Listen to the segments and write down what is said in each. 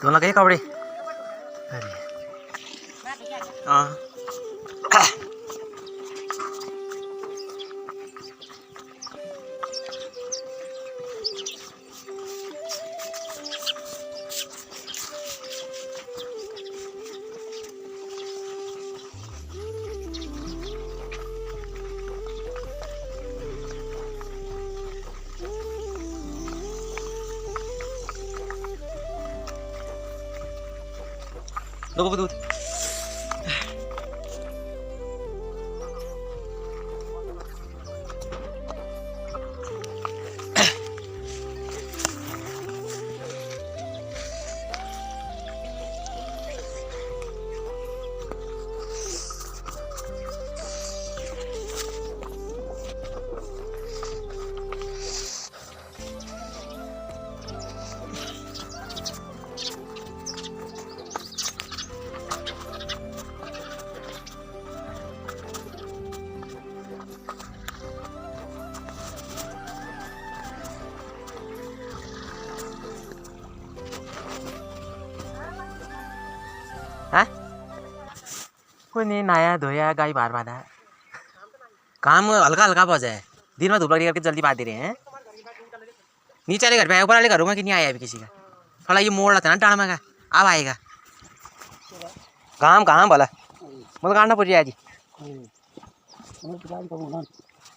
दोनों गए कपड़े। अरे हाँ लोगों को दूध। हाँ कोई नहीं, नहाया धोया गाय बाहर बांधा। काम हल्का हल्का पहुँचा है। दिन में धूप लगी करके जल्दी बांध दे रहे हैं। नीचे वाले घर पे आया, ऊपर वाले घरों में कि नहीं आया अभी किसी का। थोड़ा ये मोड़ रहता है ना टाणमा का, अब आएगा काम। कहाँ बोला मतलब काटना पड़ जाए जी।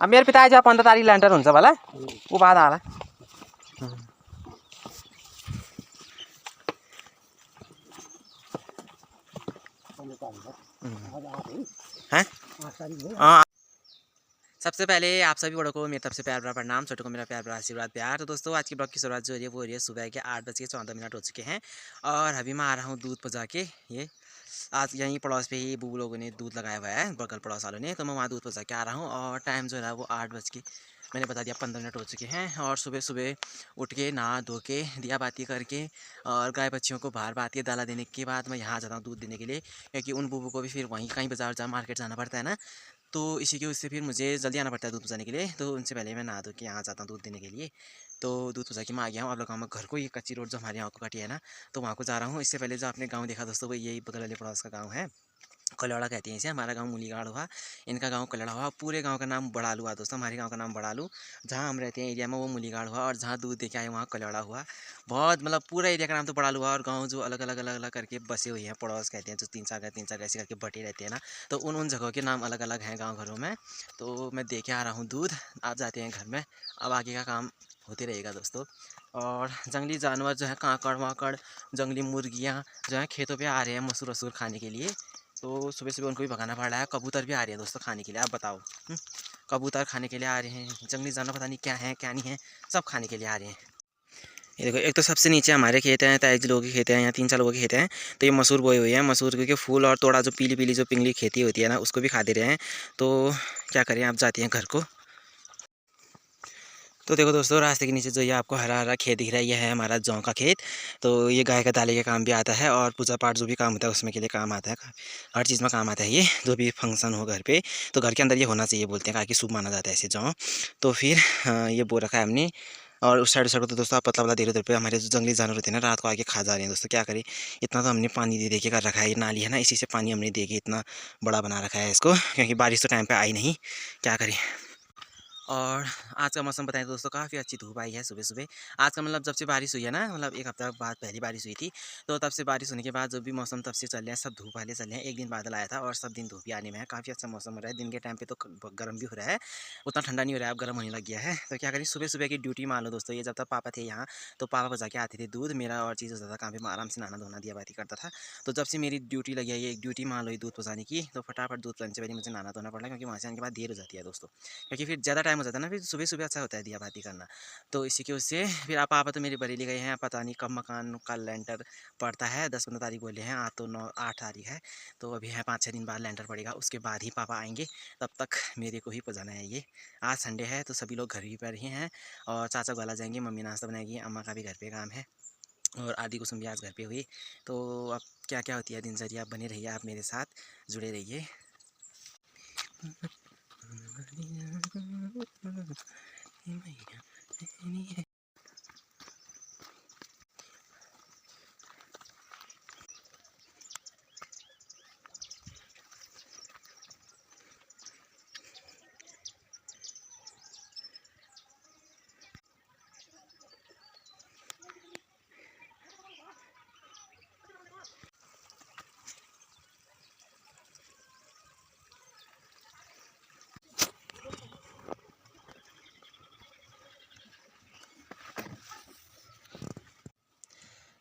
अब मेरे पिता जब 15 तारीख लैंटर हुन्छ बोला वो बाद आ रहा। हाँ सबसे पहले आप सभी बड़ों को मेरी तरफ से प्यार भरा प्रणाम, छोटों को मेरा प्यार भरा आशीर्वाद प्यार। तो दोस्तों आज की ब्लॉग की शुरुआत जो हो रही है वो हो रही है सुबह के 8:14 हो चुके हैं और अभी मैं आ रहा हूँ दूध पजा के। ये आज यहीं पड़ोस पे ही बूबू लोगों ने दूध लगाया हुआ है, बगल पड़ोस वालों ने, तो मैं वहाँ दूध पजा के आ रहा हूँ। और टाइम जो है वो 8 मैंने बता दिया 15 हो चुके हैं। और सुबह सुबह उठ के नहा धो के दिया बाती करके और गाय बच्चियों को बाहर बात के दाला देने के बाद मैं यहाँ जाता हूँ दूध देने के लिए, क्योंकि उन बूबू को भी फिर वहीं कहीं बाजार मार्केट जाना पड़ता है ना, तो इसी के उससे फिर मुझे जल्दी आना पड़ता है दूध पहुँचाने के लिए। तो उनसे पहले मैं नहा धो के यहाँ जाता हूँ दूध देने के लिए। तो दूध पहुँचा के मैं आ गया हूँ। आप लोग घर को, ये कच्ची रोड जो हमारे यहाँ को काटी है ना, तो वहाँ को जा रहा हूँ। इससे पहले जो आपने गाँव देखा दोस्तों, वो यही बगल वाले पड़ोस का गाँव है, कलौड़ा कहते हैं इसे। हमारा गांव मूलीगाड़ हुआ, इनका गांव कलड़ा हुआ। पूरे गांव का नाम बड़ालू हुआ दोस्तों, हमारे गांव का नाम बड़ालू। जहां हम रहते हैं एरिया में वो मूलीगाड़ हुआ, और जहां दूध देके आए वहाँ कलौड़ा हुआ। बहुत मतलब पूरा एरिया का नाम तो बड़ालू हुआ। और गांव जो अलग अलग अलग अलग करके बसे हुए हैं, पड़ोस कहते हैं, जो 3-4 ऐसे करके बटे रहते हैं ना, तो उन जगहों के नाम अलग अलग हैं गाँव घरों में। तो मैं दे के आ रहा हूँ दूध, आप जाते हैं घर में। अब आगे का काम होते रहेगा दोस्तों। और जंगली जानवर जो है, काकड़ वाकड़, जंगली मुर्गियाँ जो हैं खेतों पे आ रहे हैं मसूर वसूर खाने के लिए, तो सुबह सुबह उनको भी भगाना पड़ रहा है। कबूतर भी आ रहे हैं दोस्तों खाने के लिए, आप बताओ। कबूतर खाने के लिए आ रहे हैं, जंगली जानवर पता नहीं क्या है क्या नहीं है, सब खाने के लिए आ रहे हैं। ये देखो, एक तो सबसे नीचे हमारे खेत हैं, ताइज लोगों के खेत हैं, यहाँ 3-4 लोगों के खेत हैं। तो ये मसूर बोए हुए हैं, मसूर के फूल और थोड़ा जो पीली पीली जो पिंगली खेती होती है ना, उसको भी खा दे रहे हैं। तो क्या करें, आप जाते हैं घर को। तो देखो दोस्तों, रास्ते के नीचे जो ये आपको हरा हरा खेत दिख रहा है, ये है हमारा जौ का खेत। तो ये गाय का दाले के काम भी आता है, और पूजा पाठ जो भी काम होता है उसमें के लिए काम आता है। हर चीज़ में काम आता है ये, जो भी फंक्शन हो घर पे, तो घर के अंदर ये होना चाहिए, बोलते हैं कि शुभ माना जाता है ऐसे जौ। तो फिर ये बो रखा है हमने। और उस साइड तो दोस्तों आप पतला वाला धीरे धीरे पे हमारे जो जंगली जानवर होते हैं ना, रात को आके खा जा रहे हैं दोस्तों। क्या करें, इतना तो हमने पानी दे दे के कर रखा है। ये नाली है ना, इसी से पानी हमने दे के इतना बड़ा बना रखा है इसको, क्योंकि बारिश तो टाइम पे आई नहीं, क्या करें। और आज का मौसम बताएं दोस्तों, काफ़ी अच्छी धूप आई है सुबह सुबह। आज का मतलब जब से बारिश हुई है ना, मतलब 1 हफ्ता बाद पहली बारिश हुई थी, तो तब से बारिश होने के बाद जो भी मौसम तब से चल रहे हैं, सब धूप वाले चल रहे हैं। एक दिन बादल आया था और सब दिन धूप ही आने में है। काफ़ी अच्छा मौसम हो रहा है। दिन के टाइम पे तो गर्म भी हो रहा है, उतना ठंडा नहीं हो रहा है, अब गर्म होने लग गया है। तो क्या करें, सुबह सुबह की ड्यूटी मान लो दोस्तों। ये जब तक पापा थे यहाँ, तो पापा बजा के आते थे दूध, मेरा और चीज़ होता था काम पे, मैं आराम से नहाना धोना दिया बाती करता था। तो जब से मेरी ड्यूटी लगी है, ये एक ड्यूटी मान लो दूध पहुँचाने की, तो फटाफट दूध पहुँचने से पहले मुझे नहाना धोना पड़ा, क्योंकि वहाँ से आने के बाद देर हो जाती है दोस्तों। क्योंकि फिर ज़्यादा टाइम हो जाता है ना, फिर सुबह सुबह अच्छा होता है दिया बाती करना। तो इसी के उससे फिर आप पापा तो मेरे बरेली गए हैं, पता नहीं कब मकान का लेंटर पड़ता है। 10-15 तारीख बोले हैं, आज तो 8 तारीख है, तो अभी है 5-6 दिन बाद लेंटर पड़ेगा, उसके बाद ही पापा आएंगे। तब तक मेरे को ही पहुँचाना है ये। आज संडे है तो सभी लोग घर ही पर ही हैं, और चाचा वाला जाएंगे, मम्मी नाश्ता बनाएगी, अम्मा का भी घर पे काम है, और आदि कुसुम भी आज घर पे हुई। तो अब क्या क्या होती है दिनचर्या, बने रहिए आप मेरे साथ, जुड़े रहिए।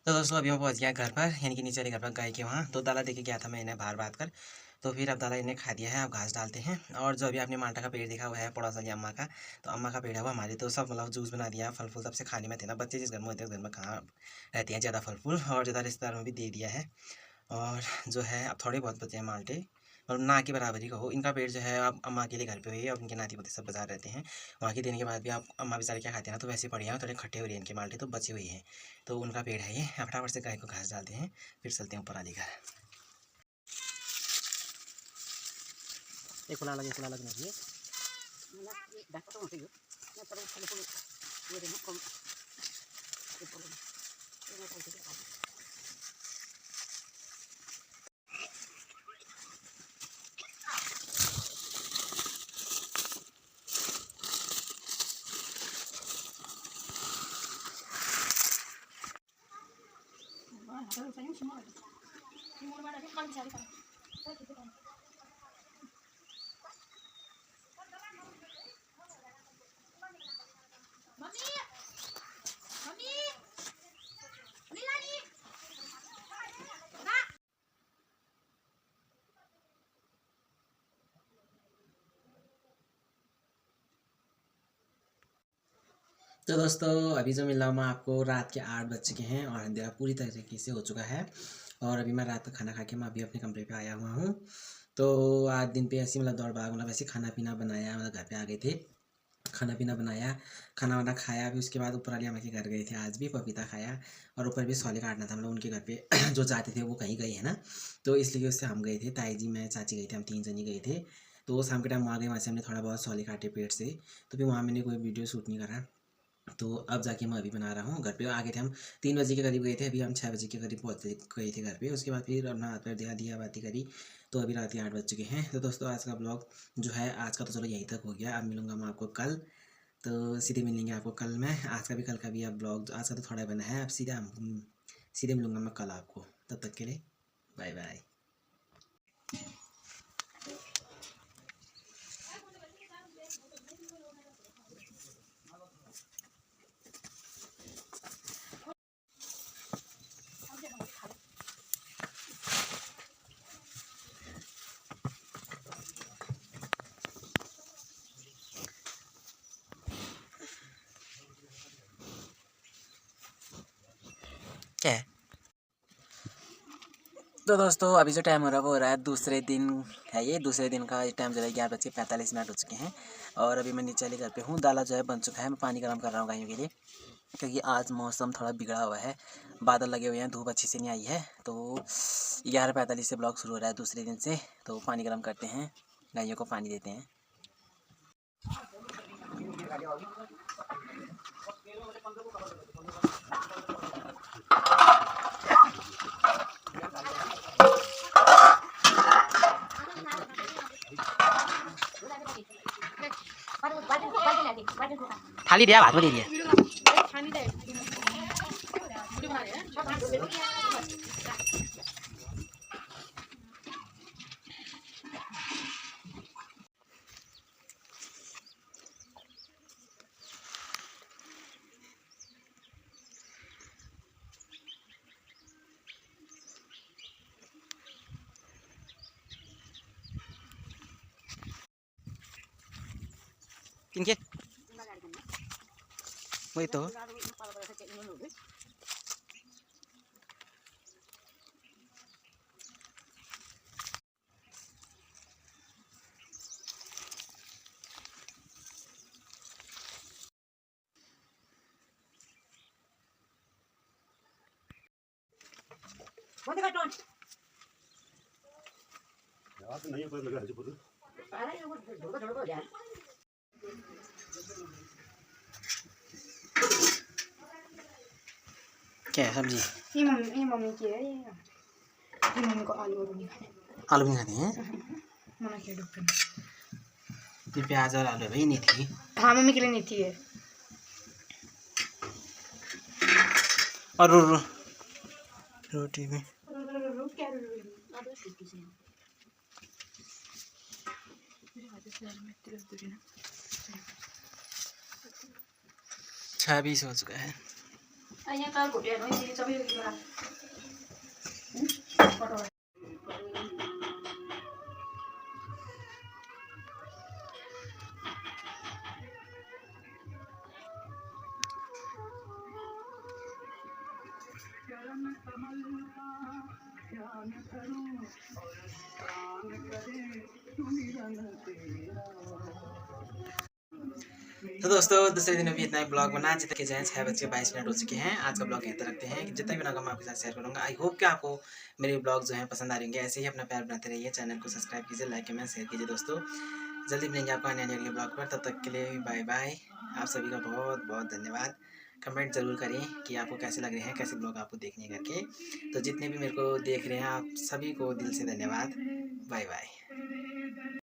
तो दोस्तों अभी मैं पहुंच गया घर पर, यानी कि नीचे वाले घर पर गाय के वहाँ। तो दाला देके गया था मैं इन्हें बाहर बात कर। तो फिर अब दादा इन्हें खा दिया है, अब घास डालते हैं। और जो अभी आपने माल्टा का पेड़ देखा हुआ है पड़ोस वाली अम्मा का, तो अम्मा का पेड़ है वो हमारे, तो सब मतलब जूस बना दिया, फल फूल सबसे खाने में थे ना, बच्चे जिस घर में होते हैं उस घर में कहाँ रहती हैं ज़्यादा फल फूल, और ज़्यादा रिश्तेदारों में भी दे दिया है। और जो है अब थोड़े बहुत बचे हैं माल्टे, और ना की बराबरी कहो। इनका पेड़ जो है अब अम्मा के लिए घर पे हुई है, और उनके नाती पोते सब बाजार रहते हैं। वहाँ के देने के बाद भी आप अम्मा बेचारे क्या खाते हैं ना, तो वैसे पड़े हैं, थोड़े खट्टे हो रहे हैं इनके माल्टे, तो बचे हुए हैं। तो उनका पेड़ है ये, फटाफट से गाय को घास डालते हैं, फिर चलते हैं ऊपर वाली घर। एक फुला लगे नहीं तो दोस्तों अभी जो मिल रहा हूँ मैं आपको, रात के 8 बज चुके हैं और अंधेरा पूरी तरीके से हो चुका है। और अभी मैं रात का खाना खा के मैं अभी अपने कमरे पे आया हुआ हूँ। तो आज दिन पे ऐसे मतलब दौड़ भाग, मतलब ऐसे खाना पीना बनाया, मतलब घर पे आ गए थे, खाना पीना बनाया, खाना वाना खाया। फिर उसके बाद ऊपर वाली अम्मा के घर गए थे, आज भी पपीता खाया। और ऊपर भी सौले काटना था, मतलब उनके घर पे जो जाते थे वो कहीं गए हैं ना, तो इसलिए उससे हम गए थे, ताई जी मैं चाची गए थे, हम 3 जने गए थे। तो वो शाम के टाइम वहाँ गए, वहाँ से हमने थोड़ा बहुत सौले काटे पेड़ से। तो फिर वहाँ मैंने कोई वीडियो शूट नहीं करा। तो अब जाके मैं अभी बना रहा हूँ। घर पे आ गए थे हम 3 बजे के करीब गए थे, अभी हम 6 बजे के करीब पहुँच गए थे घर पे। उसके बाद फिर अपना हाथ पैर दिया दिया बाती करी, तो अभी रात के 8 बज चुके हैं। तो दोस्तों आज का ब्लॉग जो है आज का तो चलो यहीं तक हो गया। अब मिलूंगा मैं आपको कल, तो सीधे मिलेंगे आपको कल मैं, आज का भी कल का भी। अब ब्लॉग आज का तो थोड़ा बना है, अब सीधे मिलूंगा मैं कल आपको। तब तक के लिए बाय बाय। क्या है? तो दोस्तों अभी जो टाइम हो रहा है वो हो रहा है दूसरे दिन है, ये दूसरे दिन का टाइम जो है 11:45 हो चुके हैं। और अभी मैं नीचे वाले घर पे हूँ। दाला जो है बन चुका है, मैं पानी गर्म कर रहा हूँ गायों के लिए, क्योंकि आज मौसम थोड़ा बिगड़ा हुआ है, बादल लगे हुए हैं, धूप अच्छी से नहीं आई है। तो 11:45 से ब्लॉग शुरू हो रहा है दूसरे दिन से। तो पानी गर्म करते हैं, गायों को पानी देते हैं। थाली दिया, भात में दे दिया। किनके वही तो क्या है सब्जी? ये मम्मी की है। ये मम्मी को आलू नहीं खाने। आलू नहीं खाते हैं? मम्मी के डॉक्टर ये प्याज और आलू है भाई, नहीं थी। हाँ मम्मी के लिए नहीं थी है। और रोटी में छः 20 हो चुका है। यहाँ कार घुटे सबै तो दोस्तों दूसरे दिन भी इतना ही ब्लॉग बना जितने के जाए 6:22 हो चुके हैं। आज का ब्लॉग यहीं तक रखते हैं। जितना भी बनाऊंगा मैं आपके साथ शेयर करूंगा। आई होप कि आपको मेरे ब्लॉग जो हैं पसंद आ रहे होंगे। ऐसे ही अपना प्यार बनाते रहिए। चैनल को सब्सक्राइब कीजिए, लाइक कमेंट शेयर कीजिए। दोस्तों जल्दी मिलेंगे आपको आने अगले ब्लॉग पर। तब तक के लिए बाय बाय। आप सभी का बहुत बहुत धन्यवाद। कमेंट ज़रूर करें कि आपको कैसे लग रहे हैं, कैसे ब्लॉग आपको देखने करके। तो जितने भी मेरे को देख रहे हैं आप सभी को दिल से धन्यवाद। Bye bye.